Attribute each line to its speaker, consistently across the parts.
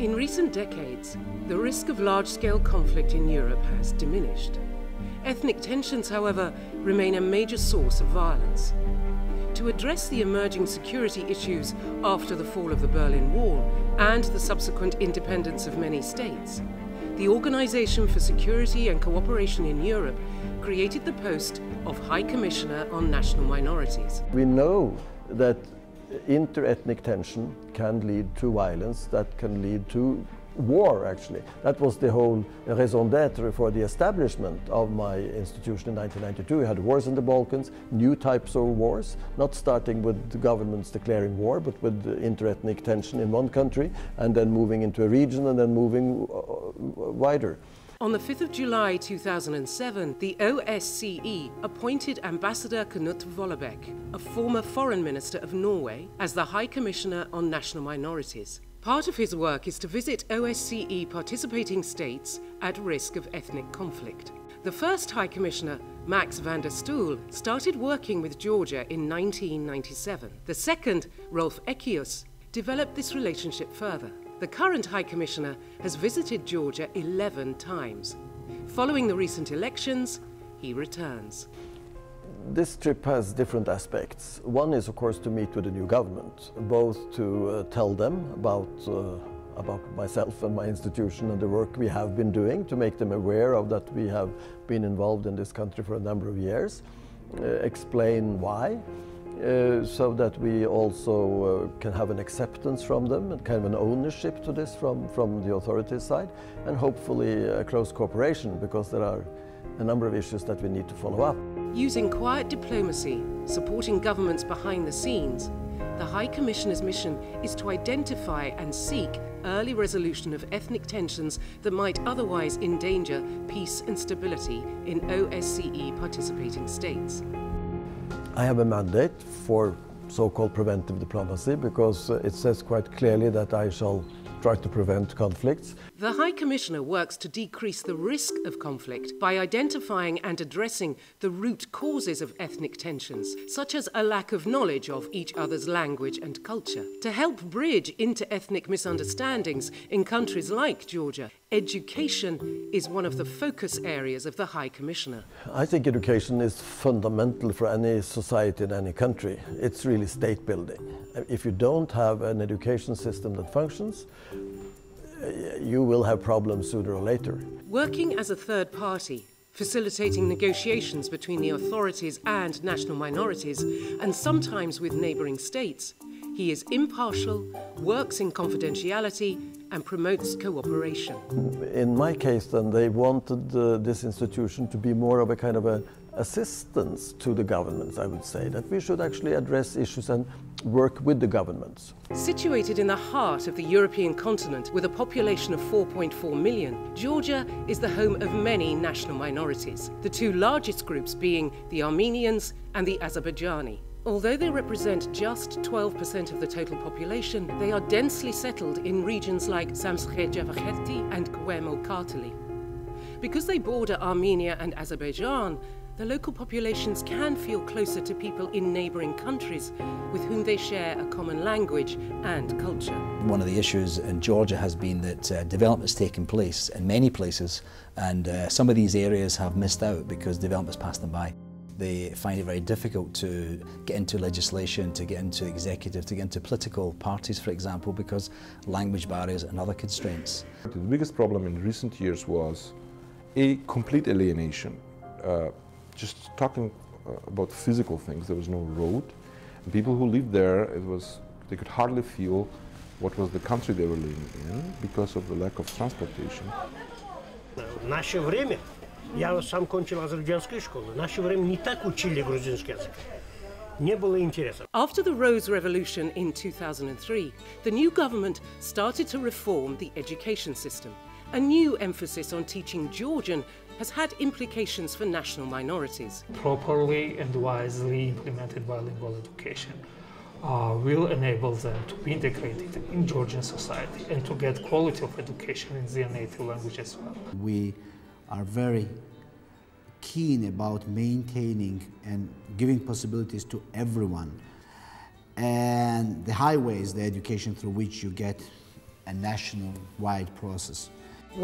Speaker 1: In recent decades, the risk of large-scale conflict in Europe has diminished. Ethnic tensions, however, remain a major source of violence. To address the emerging security issues after the fall of the Berlin Wall and the subsequent independence of many states, the Organization for Security and Cooperation in Europe created the post of High Commissioner on National Minorities.
Speaker 2: We know that inter-ethnic tension can lead to violence, that can lead to war, actually. That was the whole raison d'etre for the establishment of my institution in 1992. We had wars in the Balkans, new types of wars, not starting with the governments declaring war, but with inter-ethnic tension in one country, and then moving into a region, and then moving wider.
Speaker 1: On the 5th of July 2007, the OSCE appointed Ambassador Knut Vollebæk, a former foreign minister of Norway, as the High Commissioner on National Minorities. Part of his work is to visit OSCE participating states at risk of ethnic conflict. The first High Commissioner, Max van der Stoel, started working with Georgia in 1997. The second, Rolf Ekius, developed this relationship further. The current High Commissioner has visited Georgia 11 times. Following the recent elections, he returns.
Speaker 2: This trip has different aspects. One is, of course, to meet with the new government, both to tell them about myself and my institution and the work we have been doing, to make them aware of that we have been involved in this country for a number of years, explain why, so that we also can have an acceptance from them and kind of an ownership to this from the authorities' side, and hopefully a close cooperation, because there are a number of issues that we need to follow up.
Speaker 1: Using quiet diplomacy, supporting governments behind the scenes, the High Commissioner's mission is to identify and seek early resolution of ethnic tensions that might otherwise endanger peace and stability in OSCE participating states.
Speaker 2: I have a mandate for so-called preventive diplomacy, because it says quite clearly that I shall try to prevent conflicts.
Speaker 1: The High Commissioner works to decrease the risk of conflict by identifying and addressing the root causes of ethnic tensions, such as a lack of knowledge of each other's language and culture. To help bridge inter-ethnic misunderstandings in countries like Georgia, education is one of the focus areas of the High Commissioner.
Speaker 2: I think education is fundamental for any society in any country. It's really state building. If you don't have an education system that functions, you will have problems sooner or later.
Speaker 1: Working as a third party, facilitating negotiations between the authorities and national minorities, and sometimes with neighbouring states, he is impartial, works in confidentiality, and promotes cooperation.
Speaker 2: In my case, then, they wanted this institution to be more of a kind of an assistance to the governments, I would say, that we should actually address issues and work with the governments.
Speaker 1: Situated in the heart of the European continent with a population of 4.4 million, Georgia is the home of many national minorities, the two largest groups being the Armenians and the Azerbaijani. Although they represent just 12% of the total population, they are densely settled in regions like Samtskhe-Javakheti and Kwemo-Kartali. Because they border Armenia and Azerbaijan, the local populations can feel closer to people in neighbouring countries with whom they share a common language and culture.
Speaker 3: One of the issues in Georgia has been that development has taken place in many places, and some of these areas have missed out because development has passed them by. They find it very difficult to get into legislation, to get into executive, to get into political parties, for example, because language barriers and other constraints.
Speaker 4: The biggest problem in recent years was a complete alienation. Just talking about physical things, there was no road. And people who lived there, they could hardly feel what was the country they were living in because of the lack of transportation.
Speaker 5: В наше время, я сам кончил азербайджанскую школу, в наше время не так учили грузинский язык. Не было интереса.
Speaker 1: After the Rose Revolution in 2003, the new government started to reform the education system. A new emphasis on teaching Georgian has had implications for national minorities.
Speaker 6: Properly and wisely implemented bilingual education will enable them to be integrated in Georgian society and to get quality of education in their native language as well.
Speaker 7: We are very keen about maintaining and giving possibilities to everyone. And the highway is the education through which you get a national-wide process.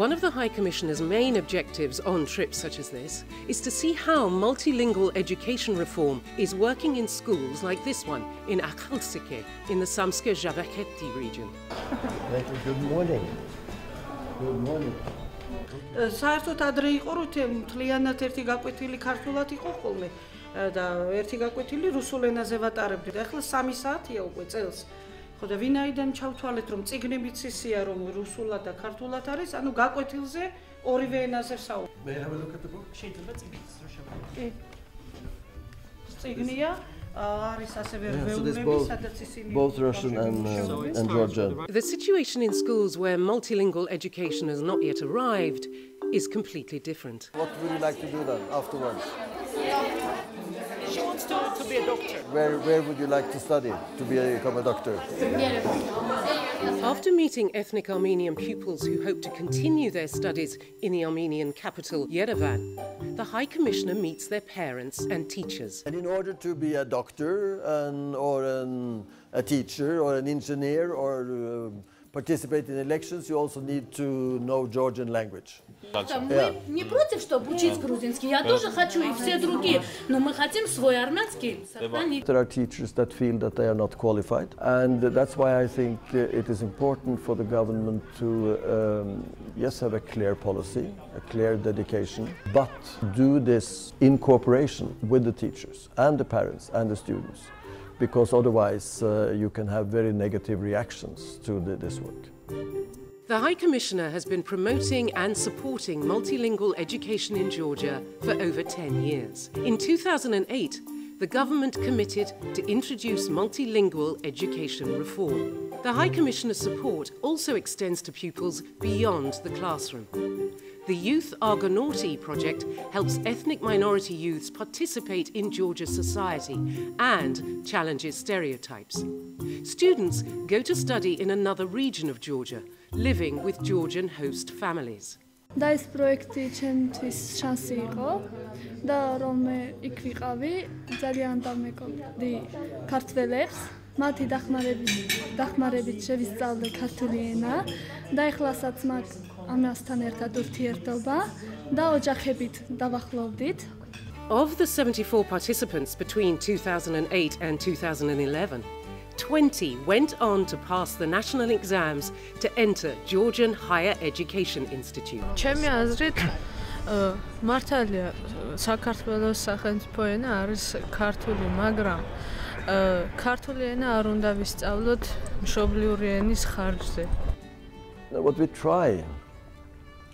Speaker 1: One of the High Commissioner's main objectives on trips such as this is to see how multilingual education reform is working in schools like this one in HCNM in the Samtskhe-Javakheti region.
Speaker 2: Thank you. Good morning. Good morning.
Speaker 8: საერთოდ ადრე იყო რომ მთლიანად ერთი გაკვეთილი ქართულად იყო ხოლმე და ერთი გაკვეთილი რუსულ ენაზე ვატარებდი და ახლა 3 საათია უკვე წელს. ხო და ვინაიდან ჩავთვალეთ რომ წიგნებიც ისია რომ რუსულად და ქართულად არის, ანუ გაკვეთილზე ორივე ენაზე საუბრობ.
Speaker 2: May I have a look at the book?
Speaker 8: შეიძლება წიგნიც შევშევ. წიგნია არის ასევე რვეულები, სადაც ისინი
Speaker 2: both Russian and Georgian.
Speaker 1: The situation in schools where multilingual education has not yet arrived is completely different.
Speaker 2: What would you like to do then afterwards?
Speaker 5: She wants to be a doctor.
Speaker 2: Where would you like to study to become a doctor?
Speaker 1: After meeting ethnic Armenian pupils who hope to continue their studies in the Armenian capital, Yerevan, the High Commissioner meets their parents and teachers.
Speaker 2: And in order to be a doctor or a teacher or an engineer or participate in elections, you also need to know Georgian language.
Speaker 9: Мы не против, чтобы учить грузинский. Я тоже хочу, и все другие. Но мы хотим свой армянский сохранить.
Speaker 2: There are teachers that feel that they are not qualified, and that's why I think it is important for the government to, yes, have a clear policy, a clear dedication, but do this in cooperation with the teachers and the parents and the students, because otherwise you can have very negative reactions to this work.
Speaker 1: The High Commissioner has been promoting and supporting multilingual education in Georgia for over 10 years. In 2008, the government committed to introduce multilingual education reform. The High Commissioner's support also extends to pupils beyond the classroom. The Youth Argonauti project helps ethnic minority youths participate in Georgia's society and challenges stereotypes. Students go to study in another region of Georgia, living with Georgian host families.
Speaker 10: და ეს პროექტი ჩემთვის შანსი იყო და რომ მე იქ ვიყავი, ძალიან დამეკონდი ქართველებს, მათი დახმარებით შევისწავლე ქართული ენა და ეხლასაც მაგ ამასთან ერთად ურთიერთობა და ოჯახებით დავახლოვდით.
Speaker 1: Of the 74 participants between 2008 and 2011, 20 went on to pass the national exams to enter Georgian Higher Education Institute.
Speaker 11: ჩემი აზრით მართალია საქართველოს სახელმწიფო ენა არის ქართული, მაგრამ ქართული ენა არ უნდა ვისწავლოთ მშობლიური ენის ხარჯზე.
Speaker 2: What we try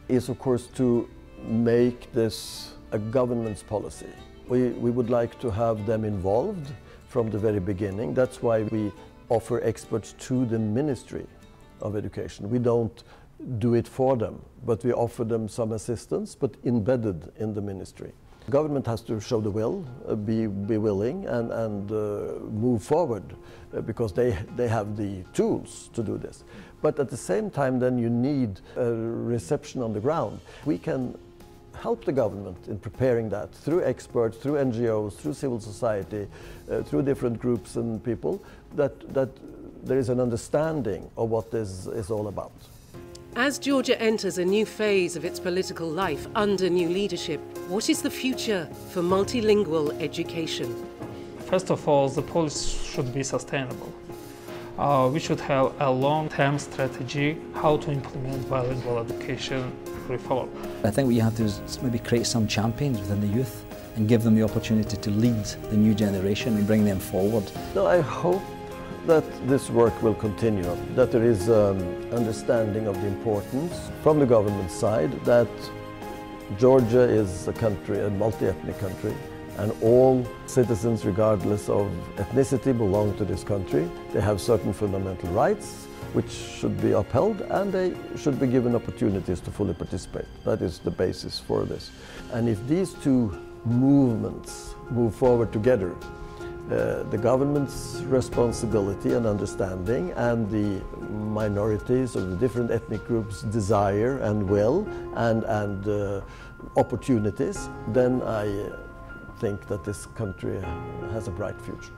Speaker 2: is, of course, to make this a government's policy. We would like to have them involved from the very beginning. That's why we offer experts to the Ministry of Education. We don't do it for them, but we offer them some assistance, but embedded in the ministry. The government has to show the will, be willing and move forward because they have the tools to do this. But at the same time, then you need a reception on the ground. We can help the government in preparing that through experts, through NGOs, through civil society, through different groups and people, that there is an understanding of what this is all about.
Speaker 1: As Georgia enters a new phase of its political life under new leadership, what is the future for multilingual education?
Speaker 6: First of all, the policy should be sustainable. We should have a long-term strategy how to implement bilingual education reform.
Speaker 3: I think what you have to do is maybe create some champions within the youth and give them the opportunity to lead the new generation and bring them forward.
Speaker 2: No, I hope that this work will continue, that there is understanding of the importance from the government side that Georgia is a country, a multi-ethnic country, and all citizens, regardless of ethnicity, belong to this country. They have certain fundamental rights which should be upheld, and they should be given opportunities to fully participate. That is the basis for this. And if these two movements move forward together, the government's responsibility and understanding and the minorities of the different ethnic groups' desire and will and opportunities, then I think that this country has a bright future.